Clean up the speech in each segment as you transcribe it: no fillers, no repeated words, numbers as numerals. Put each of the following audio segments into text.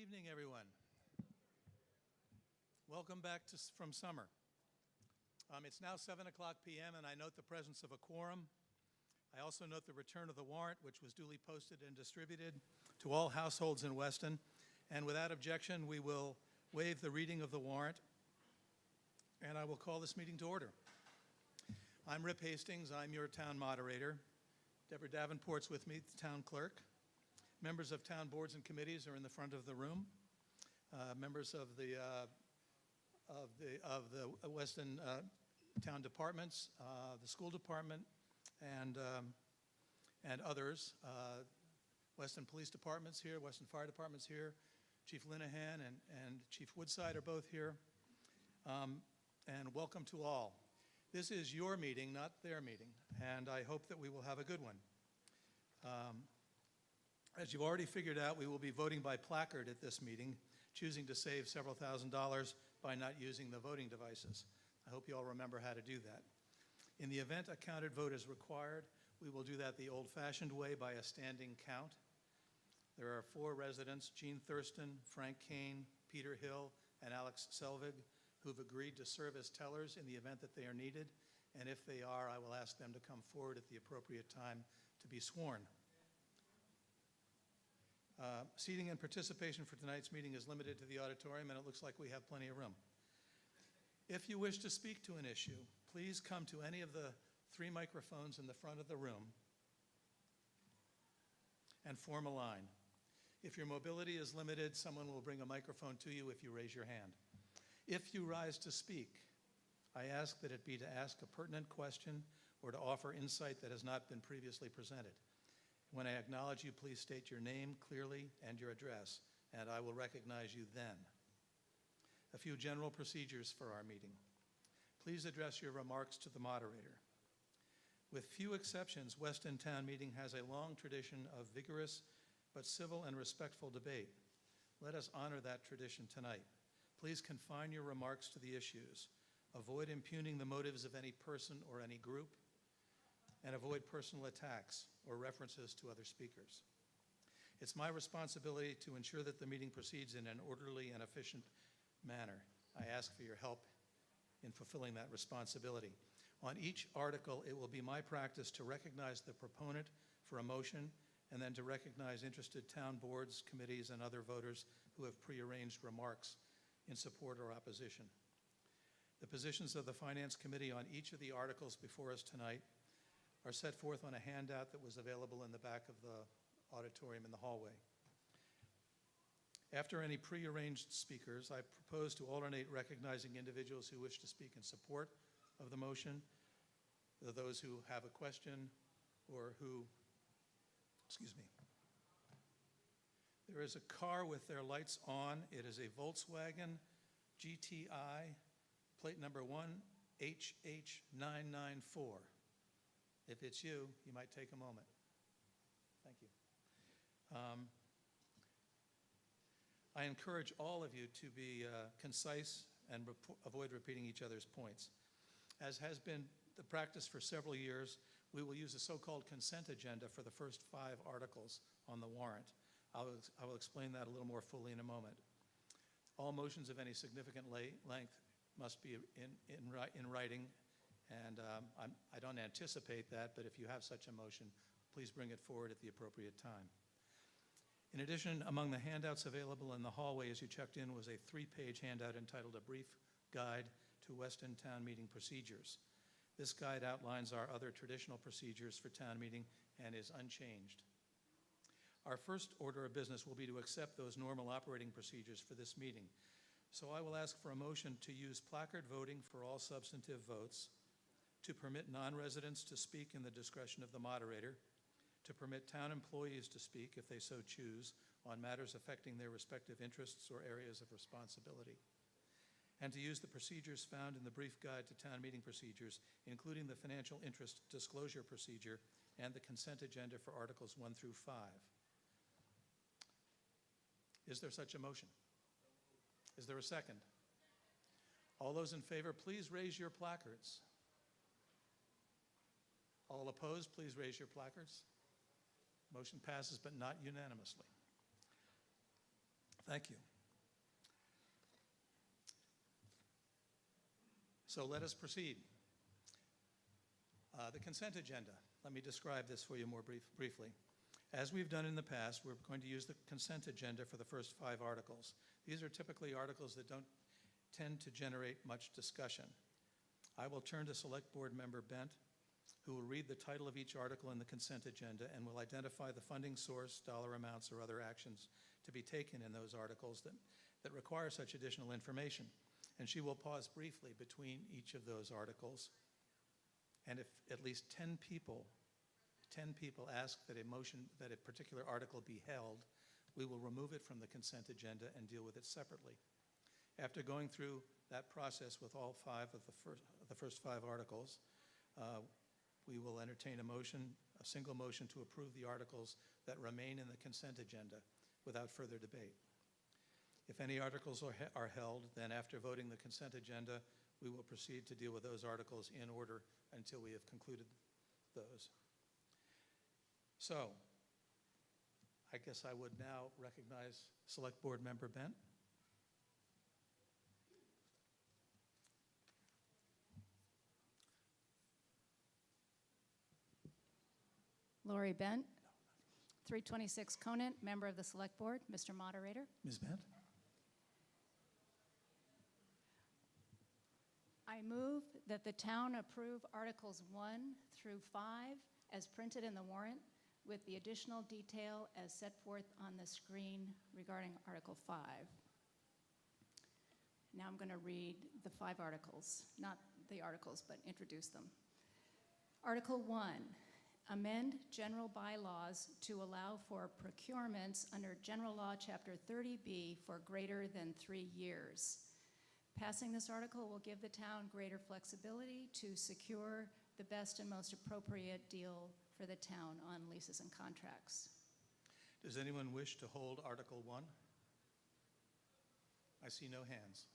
evening, everyone. Welcome back from summer. It's now 7:00 p.m. and I note the presence of a quorum. I also note the return of the warrant, which was duly posted and distributed to all households in Weston. And without objection, we will waive the reading of the warrant, and I will call this meeting to order. I'm Rip Hastings. I'm your town moderator. Deborah Davenport's with me, the town clerk. Members of town boards and committees are in the front of the room. Members of the Weston town departments, the school department, and others. Weston Police Department's here, Weston Fire Department's here. Chief Linehan and Chief Woodside are both here. And welcome to all. This is your meeting, not their meeting, and I hope that we will have a good one. As you've already figured out, we will be voting by placard at this meeting, choosing to save several $1,000s by not using the voting devices. I hope you all remember how to do that. In the event a counted vote is required, we will do that the old-fashioned way by a standing count. There are 4 residents, Jean Thurston, Frank Kane, Peter Hill, and Alex Selvig, who've agreed to serve as tellers in the event that they are needed. And if they are, I will ask them to come forward at the appropriate time to be sworn. Seating and participation for tonight's meeting is limited to the auditorium, and it looks like we have plenty of room. If you wish to speak to an issue, please come to any of the 3 microphones in the front of the room and form a line. If your mobility is limited, someone will bring a microphone to you if you raise your hand. If you rise to speak, I ask that it be to ask a pertinent question or to offer insight that has not been previously presented. When I acknowledge you, please state your name clearly and your address, and I will recognize you then. A few general procedures for our meeting. Please address your remarks to the moderator. With few exceptions, Weston Town Meeting has a long tradition of vigorous but civil and respectful debate. Let us honor that tradition tonight. Please confine your remarks to the issues. Avoid impugning the motives of any person or any group, and avoid personal attacks or references to other speakers. It's my responsibility to ensure that the meeting proceeds in an orderly and efficient manner. I ask for your help in fulfilling that responsibility. On each article, it will be my practice to recognize the proponent for a motion and then to recognize interested town boards, committees, and other voters who have prearranged remarks in support or opposition. The positions of the Finance Committee on each of the articles before us tonight are set forth on a handout that was available in the back of the auditorium in the hallway. After any prearranged speakers, I propose to alternate recognizing individuals who wish to speak in support of the motion, those who have a question, or who, There is a car with their lights on. It is a Volkswagen GTI, plate number 1HH994. If it's you, you might take a moment. Thank you. I encourage all of you to be concise and avoid repeating each other's points. As has been the practice for several years, we will use a so-called consent agenda for the first 5 articles on the warrant. I will explain that a little more fully in a moment. All motions of any significant length must be in writing, and I don't anticipate that, but if you have such a motion, please bring it forward at the appropriate time. In addition, among the handouts available in the hallway as you checked in was a 3-page handout entitled A Brief Guide to Weston Town Meeting Procedures. This guide outlines our other traditional procedures for town meeting and is unchanged. Our first order of business will be to accept those normal operating procedures for this meeting. So I will ask for a motion to use placard voting for all substantive votes, to permit non-residents to speak in the discretion of the moderator, to permit town employees to speak, if they so choose, on matters affecting their respective interests or areas of responsibility, and to use the procedures found in the brief guide to town meeting procedures, including the financial interest disclosure procedure and the consent agenda for Articles 1 through 5. Is there such a motion? Is there a second? All those in favor, please raise your placards. All opposed, please raise your placards. Motion passes, but not unanimously. Thank you. So let us proceed. The consent agenda. Let me describe this for you more briefly. As we've done in the past, we're going to use the consent agenda for the first 5 articles. These are typically articles that don't tend to generate much discussion. I will turn to Select Board Member Bent, who will read the title of each article in the consent agenda and will identify the funding source, dollar amounts, or other actions to be taken in those articles that require such additional information. And she will pause briefly between each of those articles. And if at least 10 people ask that a particular article be held, we will remove it from the consent agenda and deal with it separately. After going through that process with all 5 of the first 5 articles, we will entertain a single motion to approve the articles that remain in the consent agenda without further debate. If any articles are held, then after voting the consent agenda, we will proceed to deal with those articles in order until we have concluded those. So, I guess I would now recognize Select Board Member Bent. Lori Bent, 326 Conant, member of the Select Board. Mr. Moderator. Ms. Bent? I move that the town approve Articles 1 through 5 as printed in the warrant with the additional detail as set forth on the screen regarding Article 5. Now I'm going to read the 5 articles, not the articles, but introduce them. Article 1, amend general bylaws to allow for procurements under General Law Chapter 30B for greater than 3 years. Passing this article will give the town greater flexibility to secure the best and most appropriate deal for the town on leases and contracts. Does anyone wish to hold Article 1? I see no hands.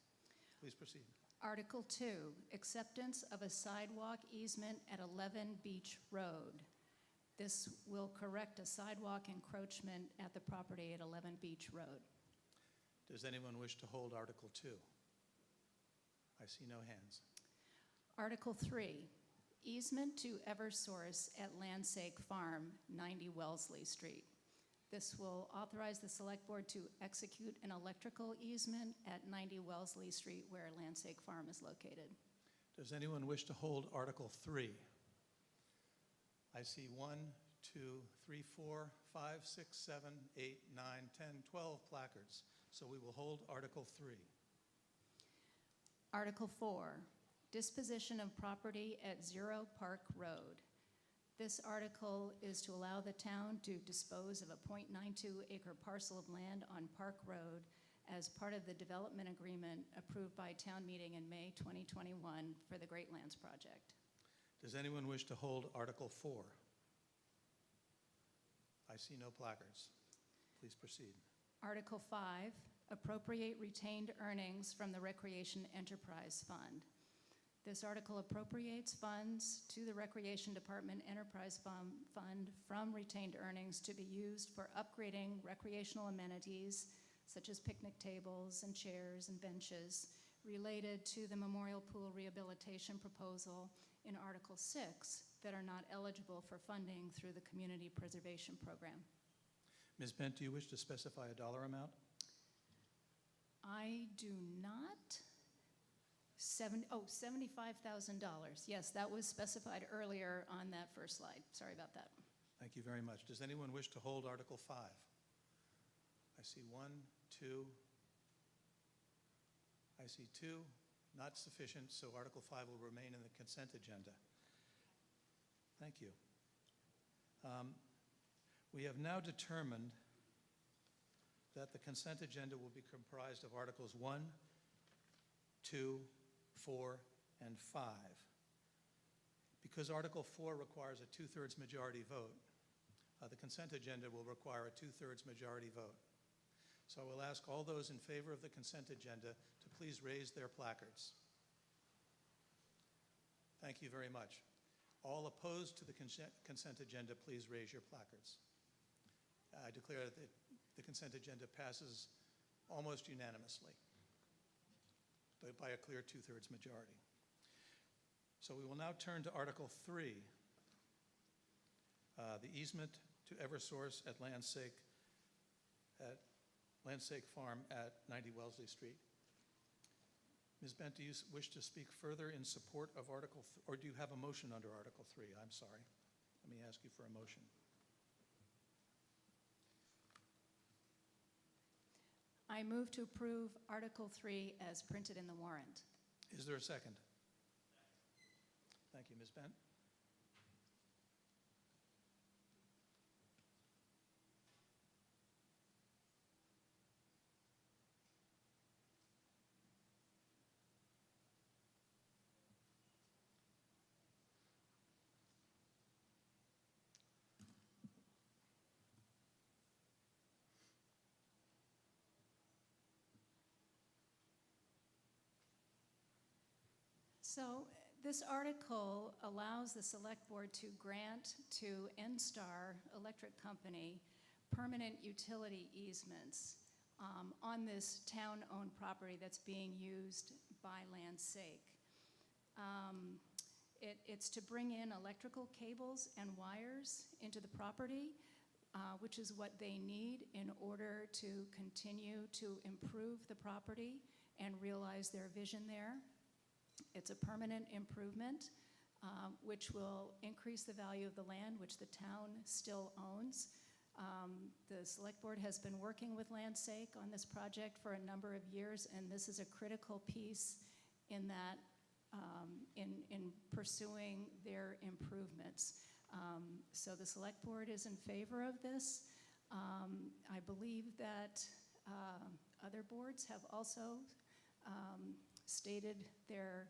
Please proceed. Article 2, acceptance of a sidewalk easement at 11 Beach Road. This will correct a sidewalk encroachment at the property at 11 Beach Road. Does anyone wish to hold Article 2? I see no hands. Article 3, easement to Eversource at Lancake Farm, 90 Wellesley Street. This will authorize the Select Board to execute an electrical easement at 90 Wellesley Street where Lancake Farm is located. Does anyone wish to hold Article 3? I see 1, 2, 3, 4, 5, 6, 7, 8, 9, 10, 12 placards. So we will hold Article 3. Article 4, disposition of property at 0 Park Road. This article is to allow the town to dispose of a .92 acre parcel of land on Park Road as part of the development agreement approved by town meeting in May 2021 for the Great Lands Project. Does anyone wish to hold Article 4? I see no placards. Please proceed. Article 5, appropriate retained earnings from the Recreation Enterprise Fund. This article appropriates funds to the Recreation Department Enterprise Fund from retained earnings to be used for upgrading recreational amenities such as picnic tables and chairs and benches related to the Memorial Pool rehabilitation proposal in Article 6 that are not eligible for funding through the Community Preservation Program. Ms. Bent, do you wish to specify a dollar amount? I do not. $75,000. Yes, that was specified earlier on that first slide. Sorry about that. Thank you very much. Does anyone wish to hold Article 5? I see 1, 2. I see 2. Not sufficient, so Article 5 will remain in the consent agenda. Thank you. We have now determined that the consent agenda will be comprised of Articles 1, 2, 4, and 5. Because Article 4 requires a 2/3 majority vote, the consent agenda will require a 2/3 majority vote. So I will ask all those in favor of the consent agenda to please raise their placards. Thank you very much. All opposed to the consent agenda, please raise your placards. I declare that the consent agenda passes almost unanimously, by a clear 2/3 majority. So we will now turn to Article 3, the easement to Eversource at Lancake Farm at 90 Wellesley Street. Ms. Bent, do you wish to speak further in support of Article, or do you have a motion under Article 3? I'm sorry. Let me ask you for a motion. I move to approve Article 3 as printed in the warrant. Is there a second? Thank you, Ms. Bent. So this article allows the Select Board to grant to NSTAR Electric Company permanent utility easements on this town-owned property that's being used by Lancake. It's to bring in electrical cables and wires into the property, which is what they need in order to continue to improve the property and realize their vision there. It's a permanent improvement, which will increase the value of the land, which the town still owns. The Select Board has been working with Lancake on this project for a number of years, and this is a critical piece in that, in pursuing their improvements. So the Select Board is in favor of this. I believe that other boards have also stated their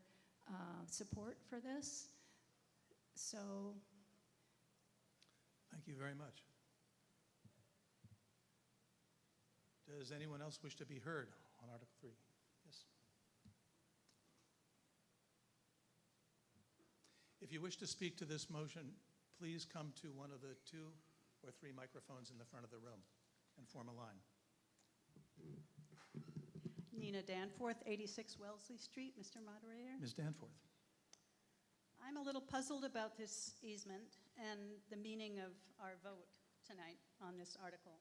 support for this. So. Thank you very much. Does anyone else wish to be heard on Article 3? Yes. If you wish to speak to this motion, please come to one of the 2 or 3 microphones in the front of the room and form a line. Nina Danforth, 86 Wellesley Street, Mr. Moderator. Ms. Danforth. I'm a little puzzled about this easement and the meaning of our vote tonight on this article.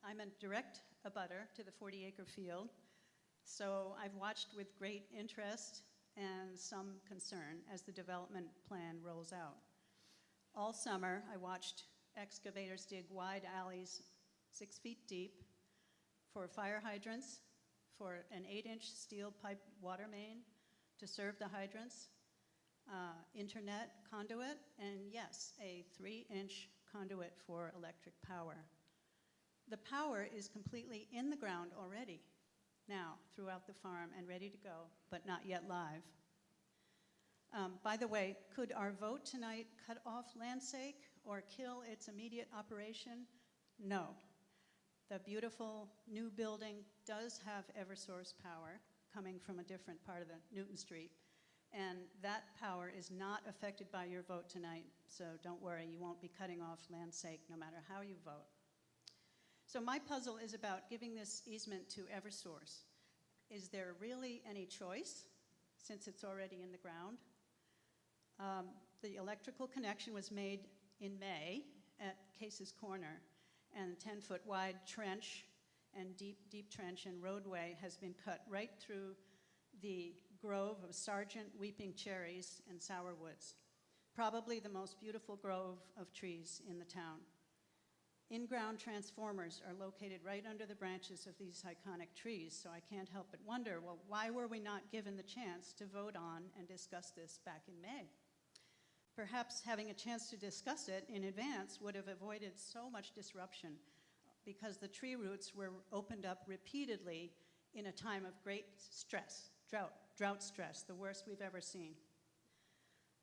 I'm a direct abutter to the 40-acre field, so I've watched with great interest and some concern as the development plan rolls out. All summer, I watched excavators dig wide alleys 6 feet deep for fire hydrants, for an 8-inch steel pipe water main to serve the hydrants, internet conduit, and yes, a 3-inch conduit for electric power. The power is completely in the ground already now throughout the farm and ready to go, but not yet live. By the way, could our vote tonight cut off Lancake or kill its immediate operation? No. The beautiful new building does have Eversource power coming from a different part of the Newton Street, and that power is not affected by your vote tonight, so don't worry, you won't be cutting off Lancake no matter how you vote. So my puzzle is about giving this easement to Eversource. Is there really any choice since it's already in the ground? The electrical connection was made in May at Case's Corner, and a 10-foot wide trench and deep trench and roadway has been cut right through the grove of Sargent weeping cherries and sourwoods, probably the most beautiful grove of trees in the town. In-ground transformers are located right under the branches of these iconic trees, so I can't help but wonder, well, why were we not given the chance to vote on and discuss this back in May? Perhaps having a chance to discuss it in advance would have avoided so much disruption because the tree roots were opened up repeatedly in a time of great stress, drought stress, the worst we've ever seen.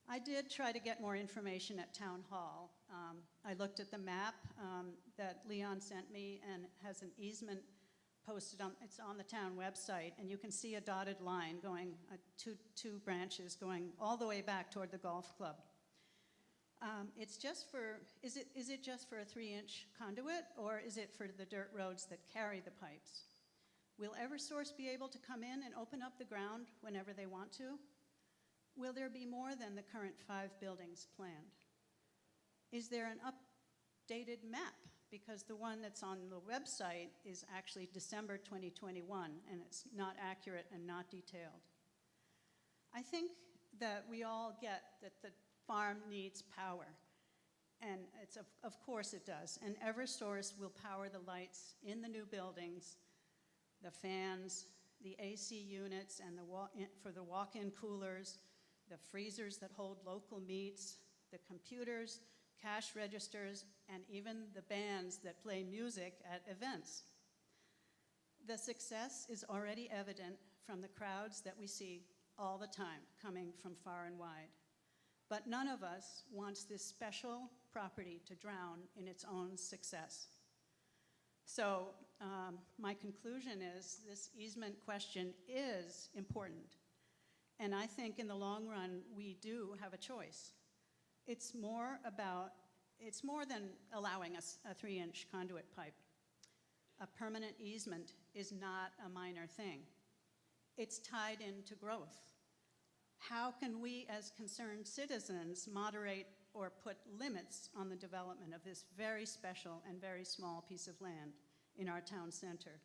I did try to get more information at Town Hall. I looked at the map that Leon sent me and it has an easement posted on, it's on the town website, and you can see a dotted line going, two branches going all the way back toward the golf club. It's just for, is it just for a 3-inch conduit, or is it for the dirt roads that carry the pipes? Will Eversource be able to come in and open up the ground whenever they want to? Will there be more than the current 5 buildings planned? Is there an updated map? Because the one that's on the website is actually December 2021, and it's not accurate and not detailed. I think that we all get that the farm needs power, and it's of course it does. And Eversource will power the lights in the new buildings, the fans, the AC units, and for the walk-in coolers, the freezers that hold local meats, the computers, cash registers, and even the bands that play music at events. The success is already evident from the crowds that we see all the time coming from far and wide. But none of us wants this special property to drown in its own success. So my conclusion is this easement question is important. And I think in the long run, we do have a choice. It's more than allowing us a 3-inch conduit pipe. A permanent easement is not a minor thing. It's tied into growth. How can we as concerned citizens moderate or put limits on the development of this very special and very small piece of land in our town center?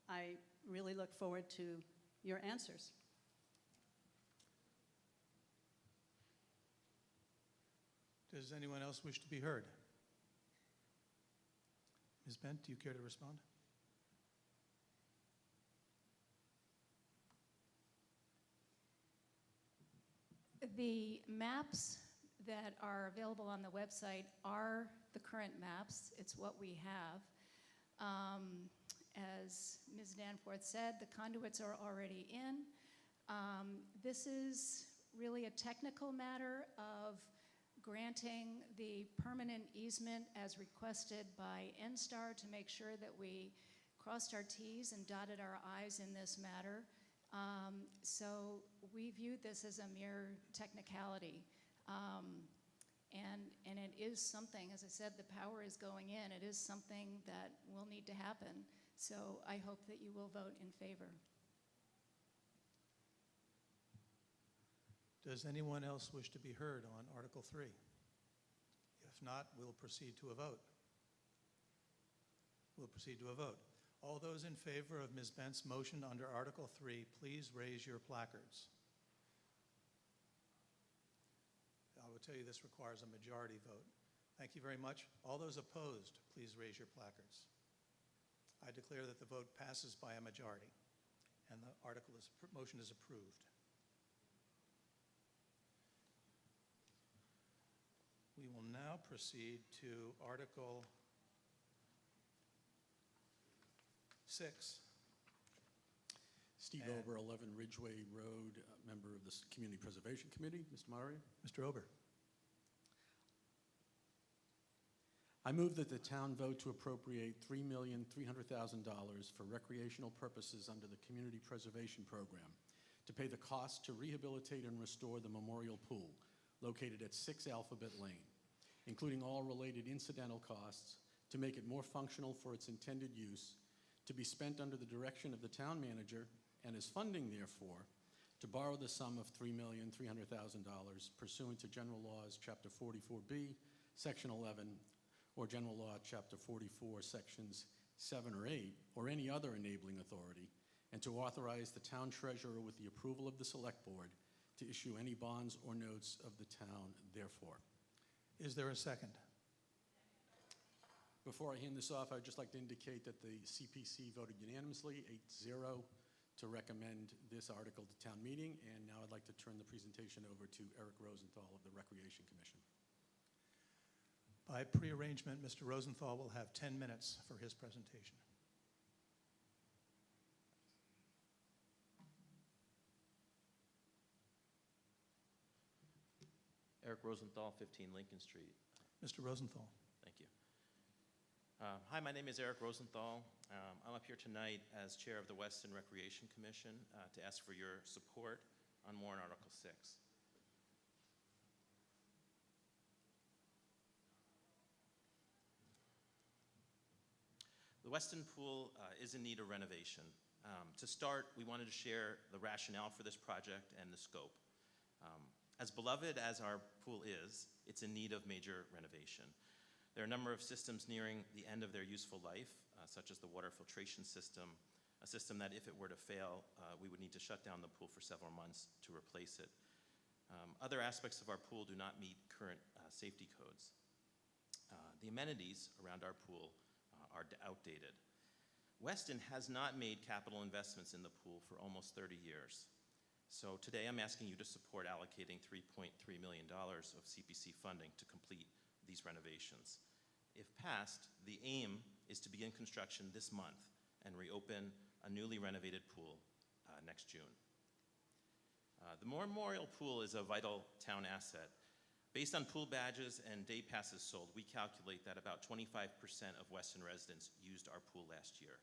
I really look forward to your answers. Does anyone else wish to be heard? Ms. Bent, do you care to respond? The maps that are available on the website are the current maps. It's what we have. As Ms. Danforth said, the conduits are already in. This is really a technical matter of granting the permanent easement as requested by NSTAR to make sure that we crossed our T's and dotted our I's in this matter. So we viewed this as a mere technicality. And it is something, as I said, the power is going in. It is something that will need to happen. So I hope that you will vote in favor. Does anyone else wish to be heard on Article 3? If not, we'll proceed to a vote. We'll proceed to a vote. All those in favor of Ms. Bent's motion under Article 3, please raise your placards. I will tell you this requires a majority vote. Thank you very much. All those opposed, please raise your placards. I declare that the vote passes by a majority and the motion is approved. We will now proceed to Article 6. Steve Ober, 11 Ridgeway Road, member of the Community Preservation Committee. Mr. Moderator? Mr. Ober. I move that the town vote to appropriate $3,300,000 for recreational purposes under the Community Preservation Program to pay the cost to rehabilitate and restore the Memorial Pool located at 6 Alphabet Lane, including all related incidental costs, to make it more functional for its intended use, to be spent under the direction of the town manager, and as funding, therefore, to borrow the sum of $3,300,000 pursuant to General Laws, Chapter 44B, Section 11, or General Law, Chapter 44, Sections 7 or 8, or any other enabling authority, and to authorize the town treasurer with the approval of the Select Board to issue any bonds or notes of the town, therefore. Is there a second? Before I hand this off, I'd just like to indicate that the CPC voted unanimously, 8-0, to recommend this article to town meeting. And now I'd like to turn the presentation over to Eric Rosenthal of the Recreation Commission. By prearrangement, Mr. Rosenthal will have 10 minutes for his presentation. Eric Rosenthal, 15 Lincoln Street. Mr. Rosenthal. Thank you. Hi, my name is Eric Rosenthal. I'm up here tonight as chair of the Weston Recreation Commission to ask for your support on warrant Article 6. The Weston Pool is in need of renovation. To start, we wanted to share the rationale for this project and the scope. As beloved as our pool is, it's in need of major renovation. There are a number of systems nearing the end of their useful life, such as the water filtration system, a system that if it were to fail, we would need to shut down the pool for several months to replace it. Other aspects of our pool do not meet current safety codes. The amenities around our pool are outdated. Weston has not made capital investments in the pool for almost 30 years. So today I'm asking you to support allocating $3.3 million of CPC funding to complete these renovations. If passed, the aim is to begin construction this month and reopen a newly renovated pool next June. The Memorial Pool is a vital town asset. Based on pool badges and day passes sold, we calculate that about 25% of Weston residents used our pool last year.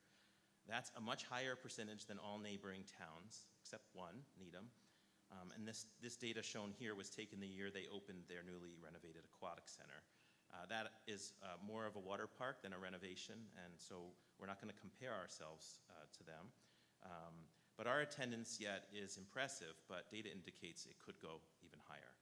That's a much higher percentage than all neighboring towns, except one, Needham. And this data shown here was taken the year they opened their newly renovated aquatic center. That is more of a water park than a renovation, and so we're not going to compare ourselves to them. But our attendance yet is impressive, but data indicates it could go even higher.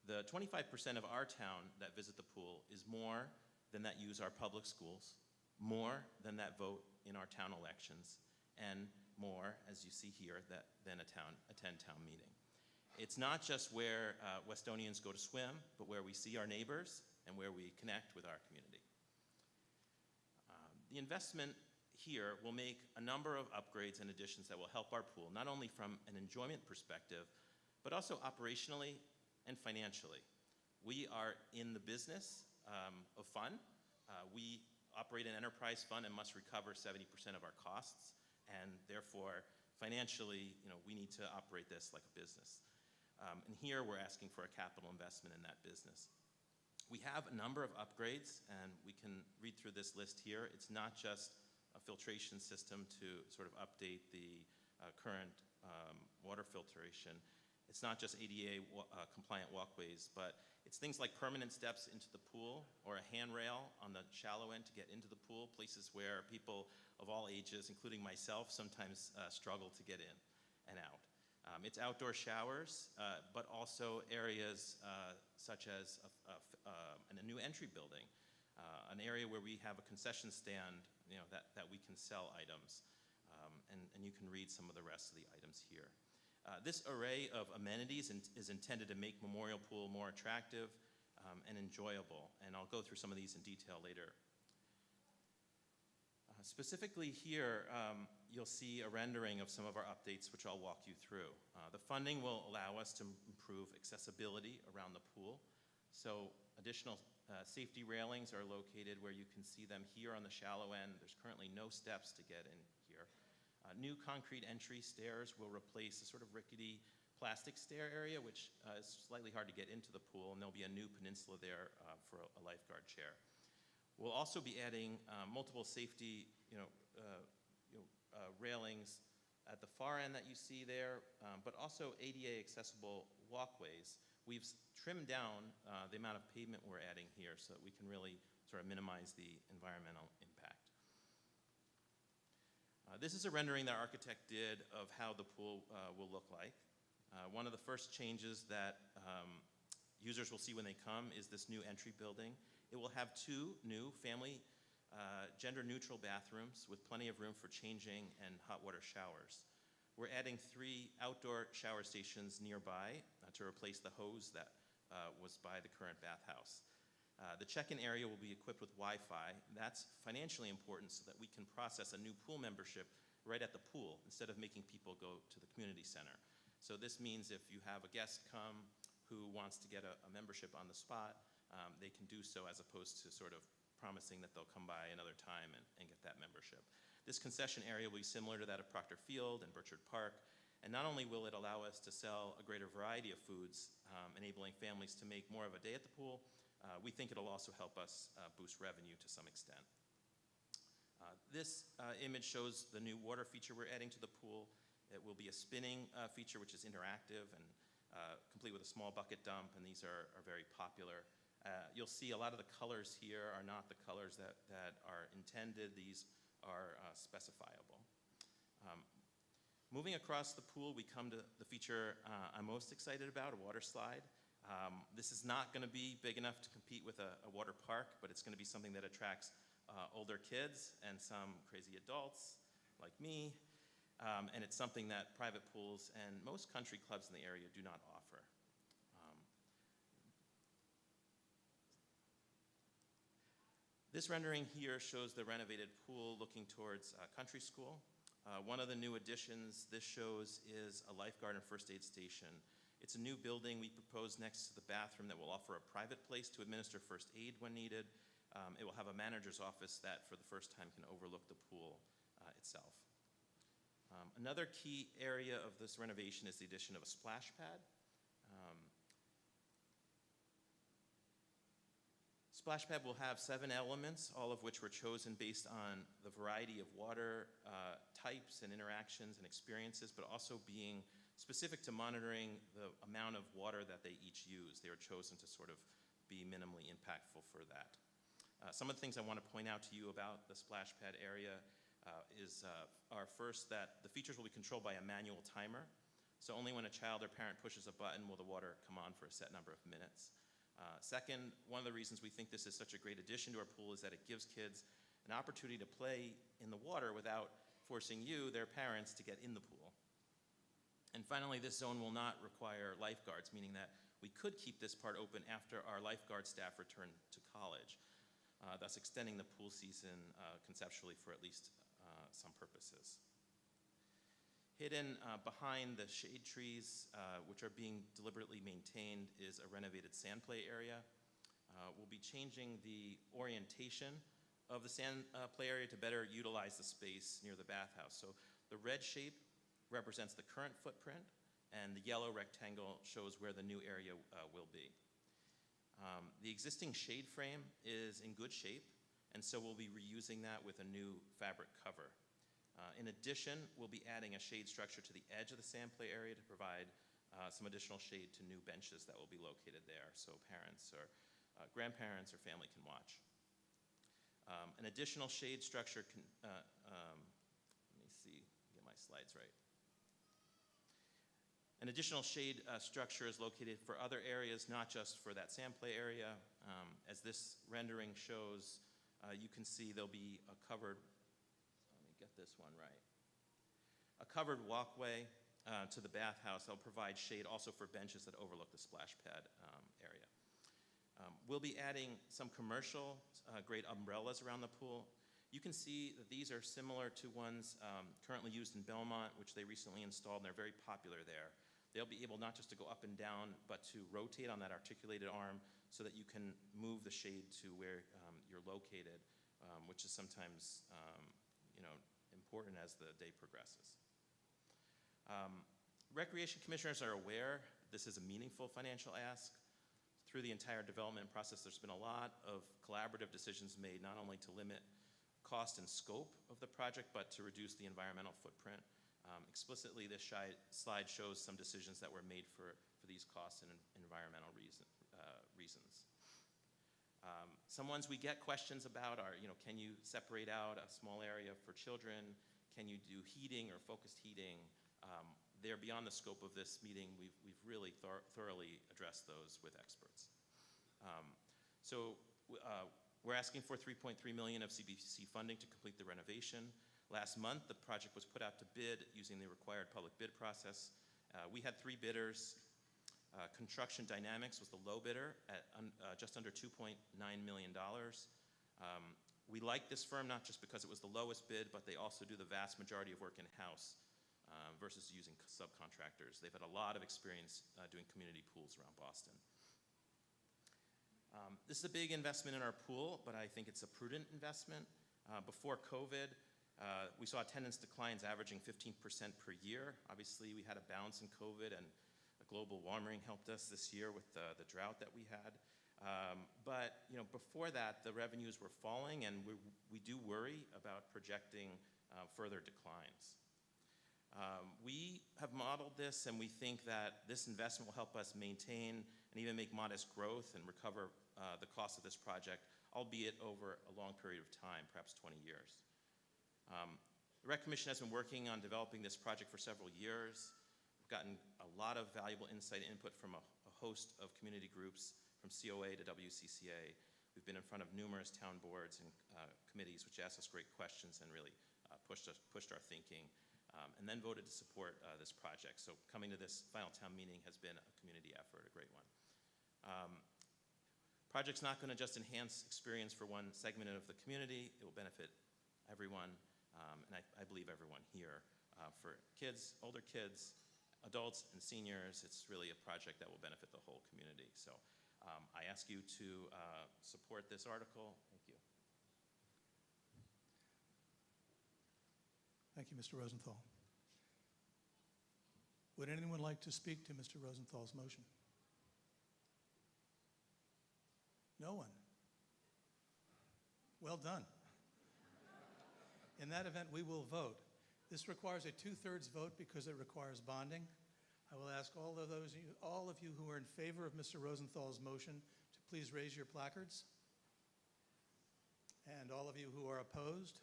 The 25% of our town that visit the pool is more than that use our public schools, more than that vote in our town elections, and more, as you see here, than attend town meeting. It's not just where Westonians go to swim, but where we see our neighbors and where we connect with our community. The investment here will make a number of upgrades and additions that will help our pool, not only from an enjoyment perspective, but also operationally and financially. We are in the business of fun. We operate an enterprise fund and must recover 70% of our costs, and therefore, financially, we need to operate this like a business. And here we're asking for a capital investment in that business. We have a number of upgrades, and we can read through this list here. It's not just a filtration system to sort of update the current water filtration. It's not just ADA compliant walkways, but it's things like permanent steps into the pool or a handrail on the shallow end to get into the pool, places where people of all ages, including myself, sometimes struggle to get in and out. It's outdoor showers, but also areas such as a new entry building, an area where we have a concession stand, that we can sell items, and you can read some of the rest of the items here. This array of amenities is intended to make Memorial Pool more attractive and enjoyable, and I'll go through some of these in detail later. Specifically here, you'll see a rendering of some of our updates, which I'll walk you through. The funding will allow us to improve accessibility around the pool. So additional safety railings are located where you can see them here on the shallow end. There's currently no steps to get in here. New concrete entry stairs will replace a sort of rickety plastic stair area, which is slightly hard to get into the pool, and there'll be a new peninsula there for a lifeguard chair. We'll also be adding multiple safety railings at the far end that you see there, but also ADA accessible walkways. We've trimmed down the amount of pavement we're adding here so that we can really sort of minimize the environmental impact. This is a rendering that our architect did of how the pool will look like. One of the first changes that users will see when they come is this new entry building. It will have two new family gender-neutral bathrooms with plenty of room for changing and hot water showers. We're adding 3 outdoor shower stations nearby to replace the hose that was by the current bathhouse. The check-in area will be equipped with Wi-Fi. That's financially important so that we can process a new pool membership right at the pool instead of making people go to the community center. So this means if you have a guest come who wants to get a membership on the spot, they can do so as opposed to sort of promising that they'll come by another time and get that membership. This concession area will be similar to that of Proctor Field and Burchard Park, and not only will it allow us to sell a greater variety of foods, enabling families to make more of a day at the pool, we think it'll also help us boost revenue to some extent. This image shows the new water feature we're adding to the pool. It will be a spinning feature which is interactive and complete with a small bucket dump, and these are very popular. You'll see a lot of the colors here are not the colors that are intended. These are specifiable. Moving across the pool, we come to the feature I'm most excited about, a water slide. This is not going to be big enough to compete with a water park, but it's going to be something that attracts older kids and some crazy adults like me. And it's something that private pools and most country clubs in the area do not offer. This rendering here shows the renovated pool looking towards country school. One of the new additions this shows is a lifeguard and first aid station. It's a new building we propose next to the bathroom that will offer a private place to administer first aid when needed. It will have a manager's office that for the first time can overlook the pool itself. Another key area of this renovation is the addition of a splash pad. Splash pad will have 7 elements, all of which were chosen based on the variety of water types and interactions and experiences, but also being specific to monitoring the amount of water that they each use. They were chosen to sort of be minimally impactful for that. Some of the things I want to point out to you about the splash pad area are first that the features will be controlled by a manual timer. So only when a child or parent pushes a button will the water come on for a set number of minutes. Second, one of the reasons we think this is such a great addition to our pool is that it gives kids an opportunity to play in the water without forcing you, their parents, to get in the pool. And finally, this zone will not require lifeguards, meaning that we could keep this part open after our lifeguard staff return to college, thus extending the pool season conceptually for at least some purposes. Hidden behind the shade trees, which are being deliberately maintained, is a renovated sand play area. We'll be changing the orientation of the sand play area to better utilize the space near the bathhouse. So the red shape represents the current footprint, and the yellow rectangle shows where the new area will be. The existing shade frame is in good shape, and so we'll be reusing that with a new fabric cover. In addition, we'll be adding a shade structure to the edge of the sand play area to provide some additional shade to new benches that will be located there, so parents or grandparents or family can watch. An additional shade structure can, let me see, get my slides right. An additional shade structure is located for other areas, not just for that sand play area. As this rendering shows, you can see there'll be a covered, get this one right. A covered walkway to the bathhouse that'll provide shade also for benches that overlook the splash pad area. We'll be adding some commercial grade umbrellas around the pool. You can see that these are similar to ones currently used in Belmont, which they recently installed, and they're very popular there. They'll be able not just to go up and down, but to rotate on that articulated arm so that you can move the shade to where you're located, which is sometimes important as the day progresses. Recreation commissioners are aware this is a meaningful financial ask. Through the entire development process, there's been a lot of collaborative decisions made, not only to limit cost and scope of the project, but to reduce the environmental footprint. Explicitly, this slide shows some decisions that were made for these costs and environmental reasons. Some ones we get questions about are, can you separate out a small area for children? Can you do heating or focused heating? They're beyond the scope of this meeting. We've really thoroughly addressed those with experts. We're asking for $3.3 million of CBC funding to complete the renovation. Last month, the project was put out to bid using the required public bid process. We had 3 bidders. Construction Dynamics was the low bidder at just under $2.9 million. We like this firm not just because it was the lowest bid, but they also do the vast majority of work in-house versus using subcontractors. They've had a lot of experience doing community pools around Boston. This is a big investment in our pool, but I think it's a prudent investment. Before COVID, we saw attendance declines averaging 15% per year. Obviously, we had a bounce in COVID, and global warming helped us this year with the drought that we had. But before that, the revenues were falling, and we do worry about projecting further declines. We have modeled this, and we think that this investment will help us maintain and even make modest growth and recover the cost of this project, albeit over a long period of time, perhaps 20 years. The Rec Commission has been working on developing this project for several years. We've gotten a lot of valuable insight and input from a host of community groups, from COA to WCCA. We've been in front of numerous town boards and committees, which asked us great questions and really pushed our thinking, and then voted to support this project. So coming to this final town meeting has been a community effort, a great one. Project's not going to just enhance experience for one segment of the community. It will benefit everyone, and I believe everyone here. For kids, older kids, adults, and seniors, it's really a project that will benefit the whole community. So I ask you to support this article. Thank you. Thank you, Mr. Rosenthal. Would anyone like to speak to Mr. Rosenthal's motion? No one. Well done. In that event, we will vote. This requires a 2/3 vote because it requires bonding. I will ask all of you who are in favor of Mr. Rosenthal's motion to please raise your placards. And all of you who are opposed,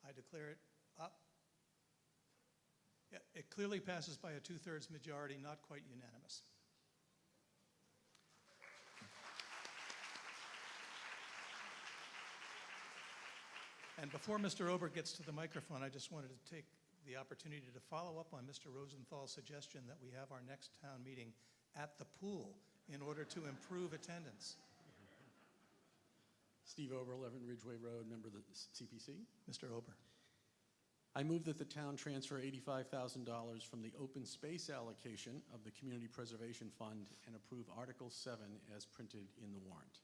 I declare it up. Yeah, it clearly passes by a 2/3 majority, not quite unanimous. And before Mr. Ober gets to the microphone, I just wanted to take the opportunity to follow up on Mr. Rosenthal's suggestion that we have our next town meeting at the pool in order to improve attendance. Steve Ober, 11 Ridgeway Road, member of the CPC. Mr. Ober. I move that the town transfer $85,000 from the open space allocation of the Community Preservation Fund and approve Article 7 as printed in the warrant.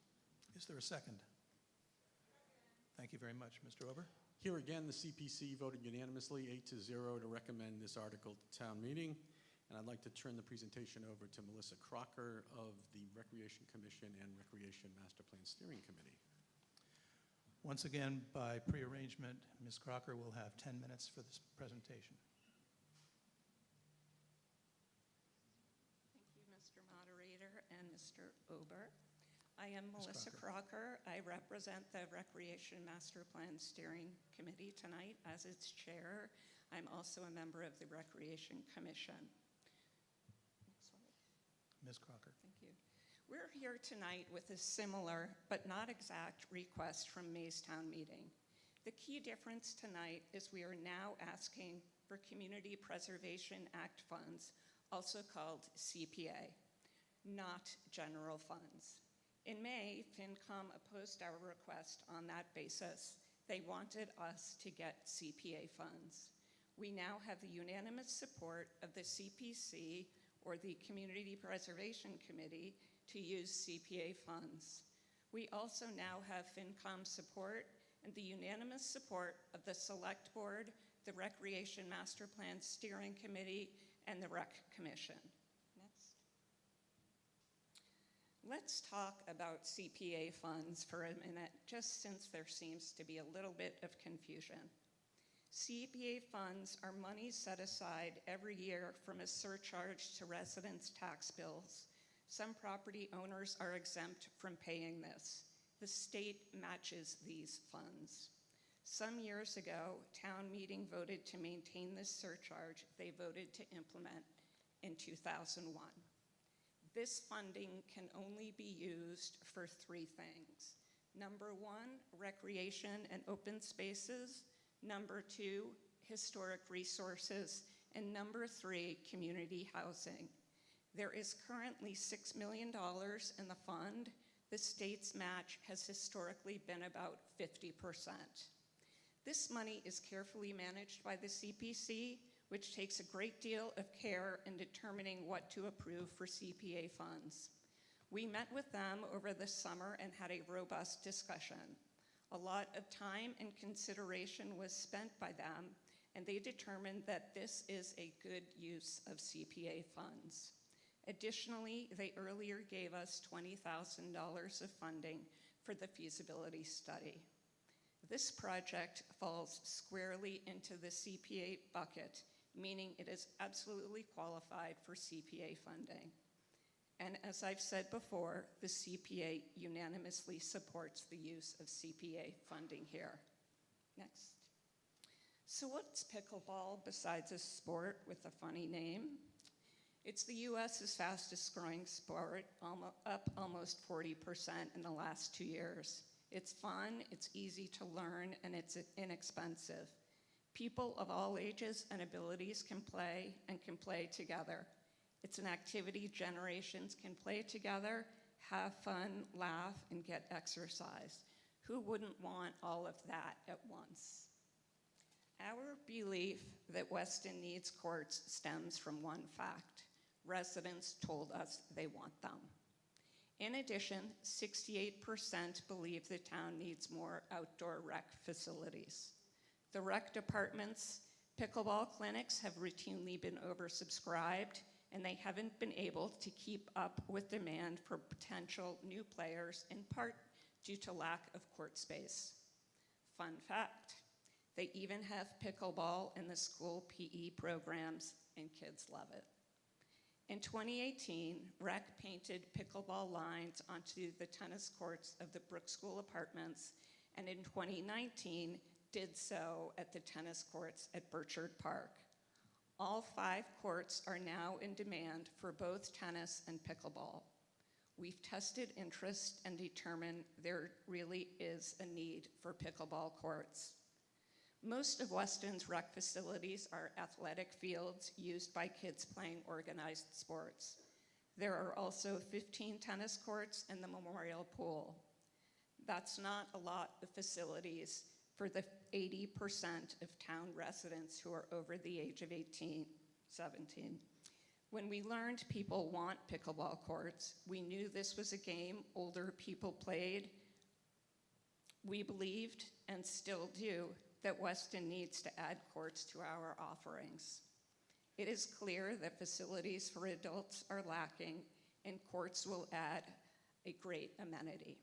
Is there a second? Thank you very much. Mr. Ober? Here again, the CPC voted unanimously 8-0 to recommend this article to town meeting. And I'd like to turn the presentation over to Melissa Crocker of the Recreation Commission and Recreation Master Plan Steering Committee. Once again, by prearrangement, Ms. Crocker will have 10 minutes for this presentation. Thank you, Mr. Moderator and Mr. Ober. I am Melissa Crocker. I represent the Recreation Master Plan Steering Committee tonight as its chair. I'm also a member of the Recreation Commission. Next slide. Ms. Crocker. Thank you. We're here tonight with a similar but not exact request from May's town meeting. The key difference tonight is we are now asking for Community Preservation Act funds, also called CPA, not general funds. In May, FinCom opposed our request on that basis. They wanted us to get CPA funds. We now have the unanimous support of the CPC, or the Community Preservation Committee, to use CPA funds. We also now have FinCom support and the unanimous support of the Select Board, the Recreation Master Plan Steering Committee, and the Rec Commission. Next. Let's talk about CPA funds for a minute, just since there seems to be a little bit of confusion. CPA funds are money set aside every year from a surcharge to residents' tax bills. Some property owners are exempt from paying this. The state matches these funds. Some years ago, town meeting voted to maintain this surcharge. They voted to implement in 2001. This funding can only be used for 3 things. Number 1, recreation and open spaces. Number 2, historic resources. And number 3, community housing. There is currently $6 million in the fund. The state's match has historically been about 50%. This money is carefully managed by the CPC, which takes a great deal of care in determining what to approve for CPA funds. We met with them over the summer and had a robust discussion. A lot of time and consideration was spent by them, and they determined that this is a good use of CPA funds. Additionally, they earlier gave us $20,000 of funding for the feasibility study. This project falls squarely into the CPA bucket, meaning it is absolutely qualified for CPA funding. And as I've said before, the CPA unanimously supports the use of CPA funding here. Next. So what's pickleball besides a sport with a funny name? It's the US's fastest growing sport, up almost 40% in the last 2 years. It's fun, it's easy to learn, and it's inexpensive. People of all ages and abilities can play and can play together. It's an activity generations can play together, have fun, laugh, and get exercise. Who wouldn't want all of that at once? Our belief that Weston needs courts stems from one fact. Residents told us they want them. In addition, 68% believe the town needs more outdoor rec facilities. The rec department's pickleball clinics have routinely been oversubscribed, and they haven't been able to keep up with demand for potential new players, in part due to lack of court space. Fun fact, they even have pickleball in the school PE programs, and kids love it. In 2018, Rec painted pickleball lines onto the tennis courts of the Brook School apartments, and in 2019, did so at the tennis courts at Burchard Park. All 5 courts are now in demand for both tennis and pickleball. We've tested interest and determined there really is a need for pickleball courts. Most of Weston's rec facilities are athletic fields used by kids playing organized sports. There are also 15 tennis courts and the memorial pool. That's not a lot of facilities for the 80% of town residents who are over the age of 17. When we learned people want pickleball courts, we knew this was a game older people played. We believed, and still do, that Weston needs to add courts to our offerings. It is clear that facilities for adults are lacking, and courts will add a great amenity.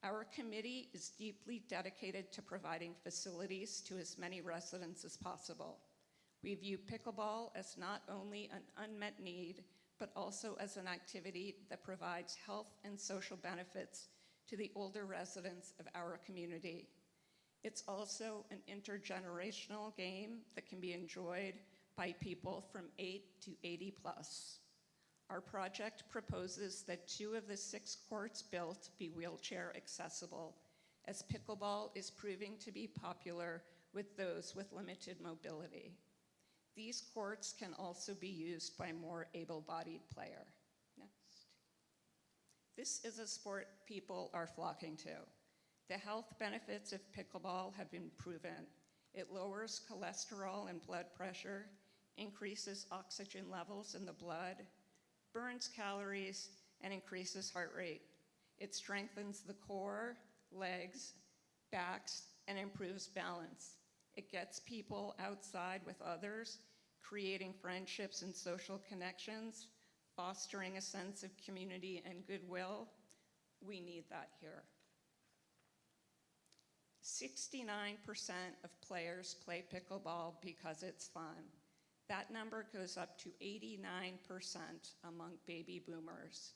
Our committee is deeply dedicated to providing facilities to as many residents as possible. We view pickleball as not only an unmet need, but also as an activity that provides health and social benefits to the older residents of our community. It's also an intergenerational game that can be enjoyed by people from 8 to 80 plus. Our project proposes that 2 of the 6 courts built be wheelchair accessible, as pickleball is proving to be popular with those with limited mobility. These courts can also be used by more able-bodied player. Next. This is a sport people are flocking to. The health benefits of pickleball have been proven. It lowers cholesterol and blood pressure, increases oxygen levels in the blood, burns calories, and increases heart rate. It strengthens the core, legs, backs, and improves balance. It gets people outside with others, creating friendships and social connections, fostering a sense of community and goodwill. We need that here. 69% of players play pickleball because it's fun. That number goes up to 89% among baby boomers.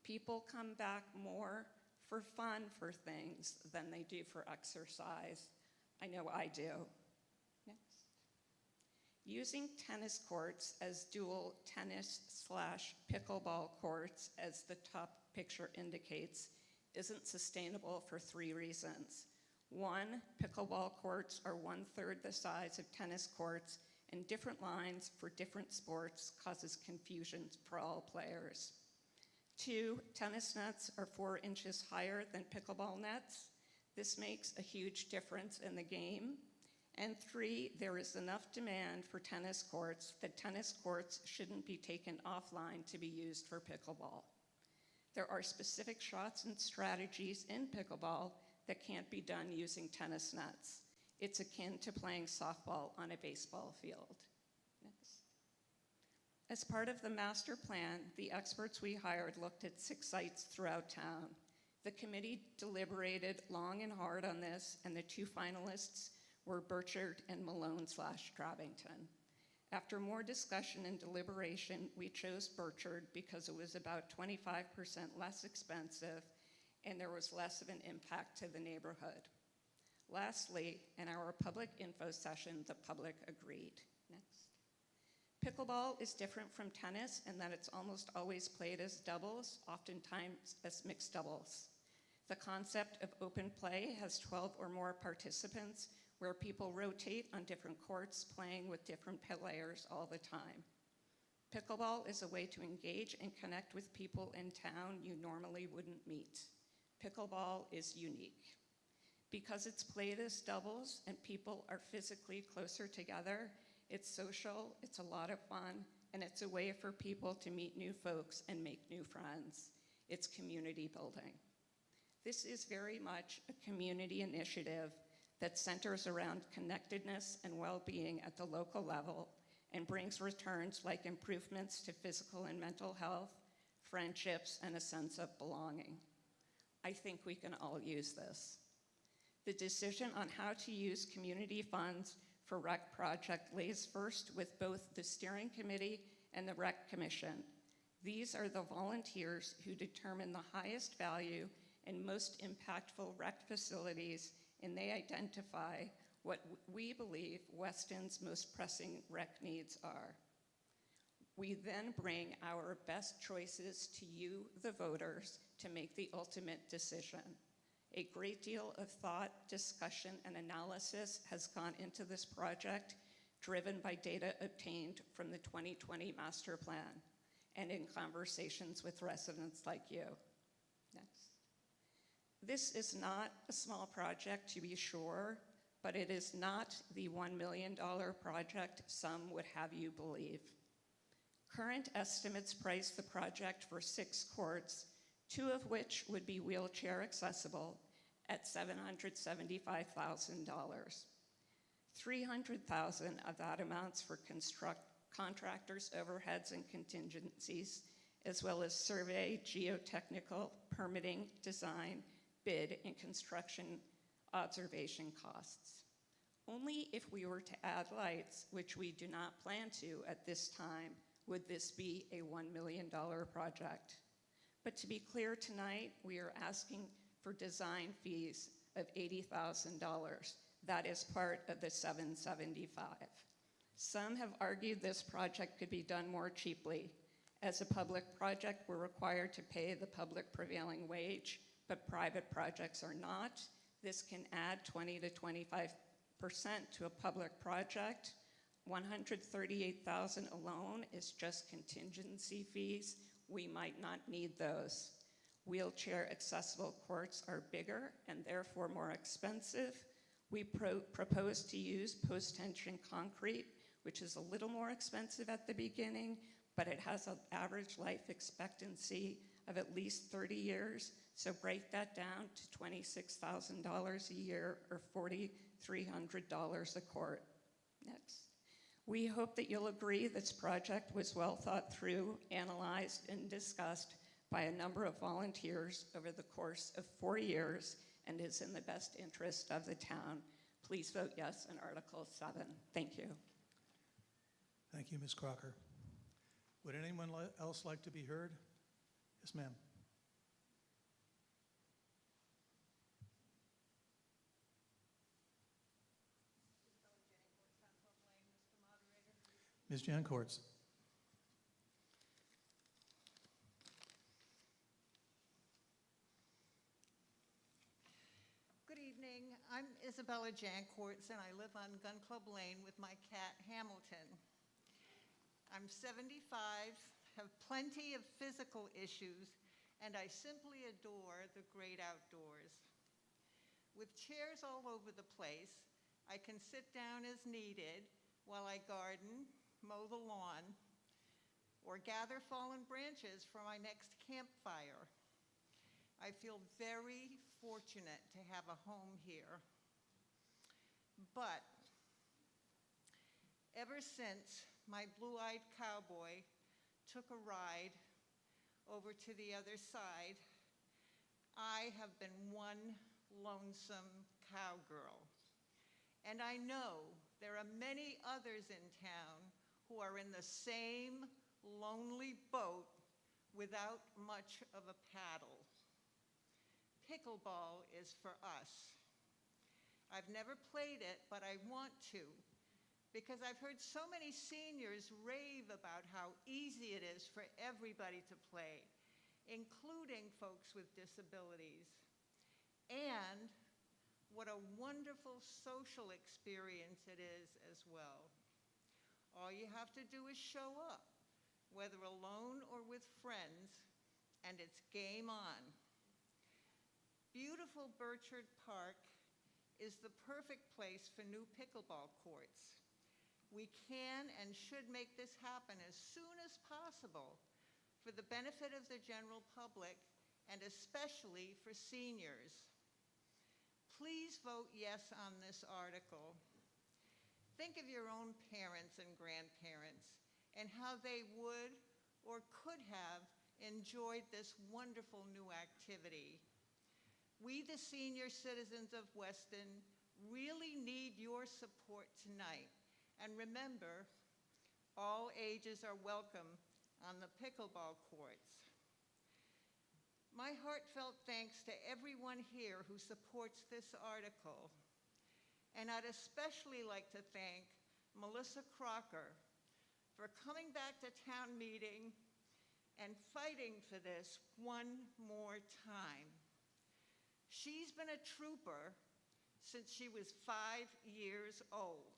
People come back more for fun for things than they do for exercise. I know I do. Next. Using tennis courts as dual tennis/pickleball courts, as the top picture indicates, isn't sustainable for 3 reasons. 1, pickleball courts are 1/3 the size of tennis courts, and different lines for different sports causes confusion for all players. 2, tennis nets are 4 inches higher than pickleball nets. This makes a huge difference in the game. And 3, there is enough demand for tennis courts that tennis courts shouldn't be taken offline to be used for pickleball. There are specific shots and strategies in pickleball that can't be done using tennis nets. It's akin to playing softball on a baseball field. Next. As part of the master plan, the experts we hired looked at 6 sites throughout town. The committee deliberated long and hard on this, and the 2 finalists were Burchard and Malone/Travington. After more discussion and deliberation, we chose Burchard because it was about 25% less expensive and there was less of an impact to the neighborhood. Lastly, in our public info session, the public agreed. Next. Pickleball is different from tennis in that it's almost always played as doubles, oftentimes as mixed doubles. The concept of open play has 12 or more participants where people rotate on different courts playing with different players all the time. Pickleball is a way to engage and connect with people in town you normally wouldn't meet. Pickleball is unique. Because it's played as doubles and people are physically closer together, it's social, it's a lot of fun, and it's a way for people to meet new folks and make new friends. It's community building. This is very much a community initiative that centers around connectedness and well-being at the local level and brings returns like improvements to physical and mental health, friendships, and a sense of belonging. I think we can all use this. The decision on how to use community funds for rec project lays first with both the steering committee and the rec commission. These are the volunteers who determine the highest value and most impactful rec facilities, and they identify what we believe Weston's most pressing rec needs are. We then bring our best choices to you, the voters, to make the ultimate decision. A great deal of thought, discussion, and analysis has gone into this project, driven by data obtained from the 2020 master plan and in conversations with residents like you. Next. This is not a small project, to be sure, but it is not the $1 million project some would have you believe. Current estimates price the project for 6 courts, 2 of which would be wheelchair accessible, at $775,000. $300,000 of that amounts for contractors' overheads and contingencies, as well as survey, geotechnical, permitting, design, bid, and construction observation costs. Only if we were to add lights, which we do not plan to at this time, would this be a $1 million project. But to be clear tonight, we are asking for design fees of $80,000. That is part of the $775,000. Some have argued this project could be done more cheaply. As a public project, we're required to pay the public prevailing wage, but private projects are not. This can add 20 to 25% to a public project. $138,000 alone is just contingency fees. We might not need those. Wheelchair accessible courts are bigger and therefore more expensive. We propose to use post-tension concrete, which is a little more expensive at the beginning, but it has an average life expectancy of at least 30 years. So break that down to $26,000 a year or $4,300 a court. Next. We hope that you'll agree this project was well thought through, analyzed, and discussed by a number of volunteers over the course of 4 years and is in the best interest of the town. Please vote yes on Article 7. Thank you. Thank you, Ms. Crocker. Would anyone else like to be heard? Yes, ma'am. Ms. Jancourts. Good evening. I'm Isabella Jancourts, and I live on Gun Club Lane with my cat, Hamilton. I'm 75, have plenty of physical issues, and I simply adore the great outdoors. With chairs all over the place, I can sit down as needed while I garden, mow the lawn, or gather fallen branches for my next campfire. I feel very fortunate to have a home here. But ever since my blue-eyed cowboy took a ride over to the other side, I have been one lonesome cowgirl. And I know there are many others in town who are in the same lonely boat without much of a paddle. Pickleball is for us. I've never played it, but I want to, because I've heard so many seniors rave about how easy it is for everybody to play, including folks with disabilities, and what a wonderful social experience it is as well. All you have to do is show up, whether alone or with friends, and it's game on. Beautiful Burchard Park is the perfect place for new pickleball courts. We can and should make this happen as soon as possible for the benefit of the general public and especially for seniors. Please vote yes on this article. Think of your own parents and grandparents and how they would or could have enjoyed this wonderful new activity. We, the senior citizens of Weston, really need your support tonight. And remember, all ages are welcome on the pickleball courts. My heartfelt thanks to everyone here who supports this article. And I'd especially like to thank Melissa Crocker for coming back to town meeting and fighting for this one more time. She's been a trooper since she was 5 years old.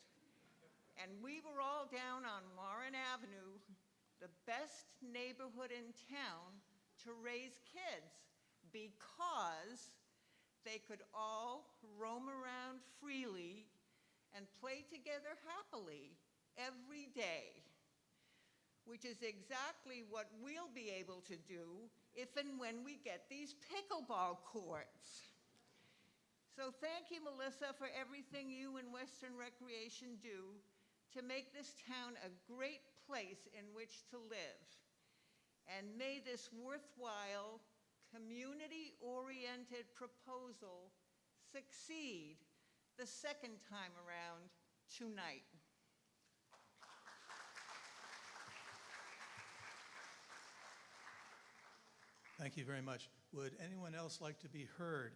And we were all down on Warren Avenue, the best neighborhood in town to raise kids, because they could all roam around freely and play together happily every day, which is exactly what we'll be able to do if and when we get these pickleball courts. So thank you, Melissa, for everything you and Western Recreation do to make this town a great place in which to live. And may this worthwhile, community-oriented proposal succeed the second time around tonight. Thank you very much. Would anyone else like to be heard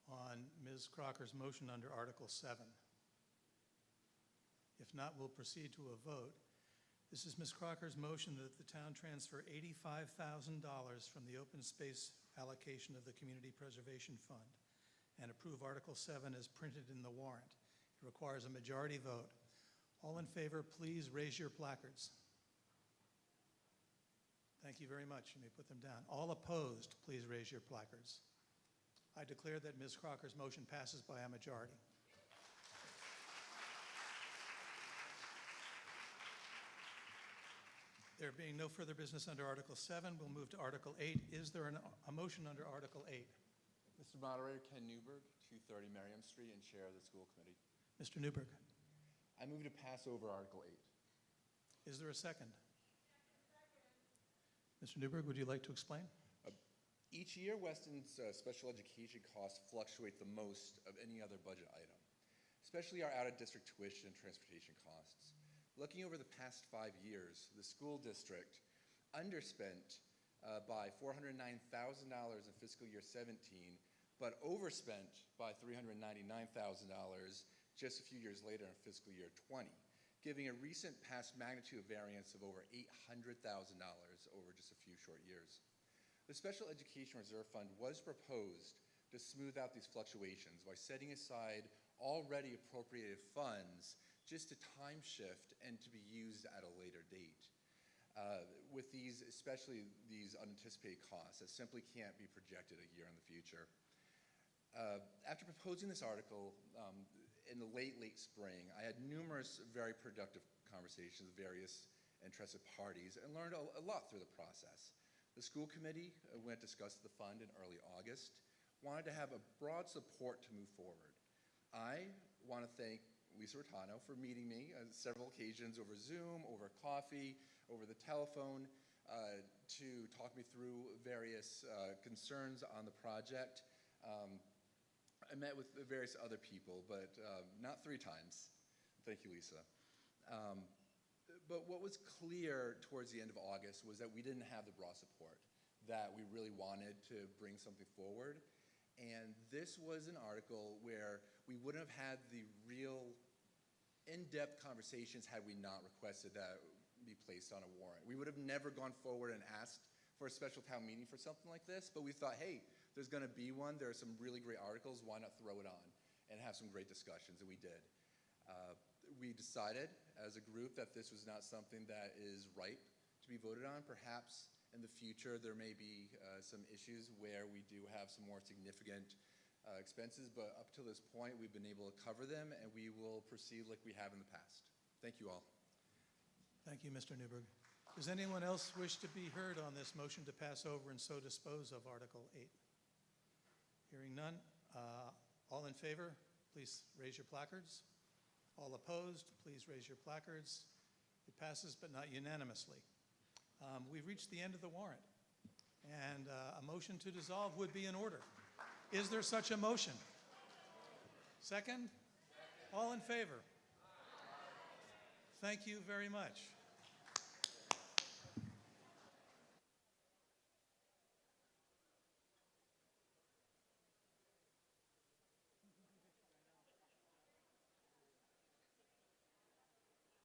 on Ms. Crocker's motion under Article 7? If not, we'll proceed to a vote. This is Ms. Crocker's motion that the town transfer $85,000 from the open space allocation of the Community Preservation Fund and approve Article 7 as printed in the warrant. It requires a majority vote. All in favor, please raise your placards. Thank you very much. You may put them down. All opposed, please raise your placards. I declare that Ms. Crocker's motion passes by a majority. There being no further business under Article 7, we'll move to Article 8. Is there a motion under Article 8? Mr. Moderator, Ken Newberg, 230 Merriam Street, and Chair of the School Committee. Mr. Newberg, I move to pass over Article 8. is there a second? Mr. Newberg, would you like to explain? Each year, Weston's special education costs fluctuate the most of any other budget item, especially our out-of-district tuition and transportation costs. Looking over the past 5 years, the school district underspent by $409,000 in fiscal year 17, but overspent by $399,000 just a few years later in fiscal year 20, giving a recent past magnitude of variance of over $800,000 over just a few short years. The Special Education Reserve Fund was proposed to smooth out these fluctuations by setting aside already appropriated funds just to time shift and to be used at a later date. With these, especially these unanticipated costs that simply can't be projected a year in the future. After proposing this article in the late spring, I had numerous very productive conversations with various interested parties and learned a lot through the process. The school committee, when it discussed the fund in early August, wanted to have a broad support to move forward. I want to thank Lisa Rotano for meeting me on several occasions over Zoom, over coffee, over the telephone, to talk me through various concerns on the project. I met with various other people, but not 3 times. Thank you, Lisa. But what was clear towards the end of August was that we didn't have the broad support that we really wanted to bring something forward. And this was an article where we wouldn't have had the real in-depth conversations had we not requested that be placed on a warrant. We would have never gone forward and asked for a special town meeting for something like this, but we thought, hey, there's going to be one. There are some really great articles. Why not throw it on and have some great discussions? And we did. We decided as a group that this was not something that is ripe to be voted on. Perhaps in the future there may be some issues where we do have some more significant expenses, but up to this point we've been able to cover them, and we will proceed like we have in the past. Thank you all. Thank you, Mr. Newberg. Does anyone else wish to be heard on this motion to pass over and so dispose of Article 8? Hearing none, all in favor, please raise your placards. All opposed, please raise your placards. It passes, but not unanimously. We've reached the end of the warrant, and a motion to dissolve would be in order. Is there such a motion? Second? All in favor? Thank you very much.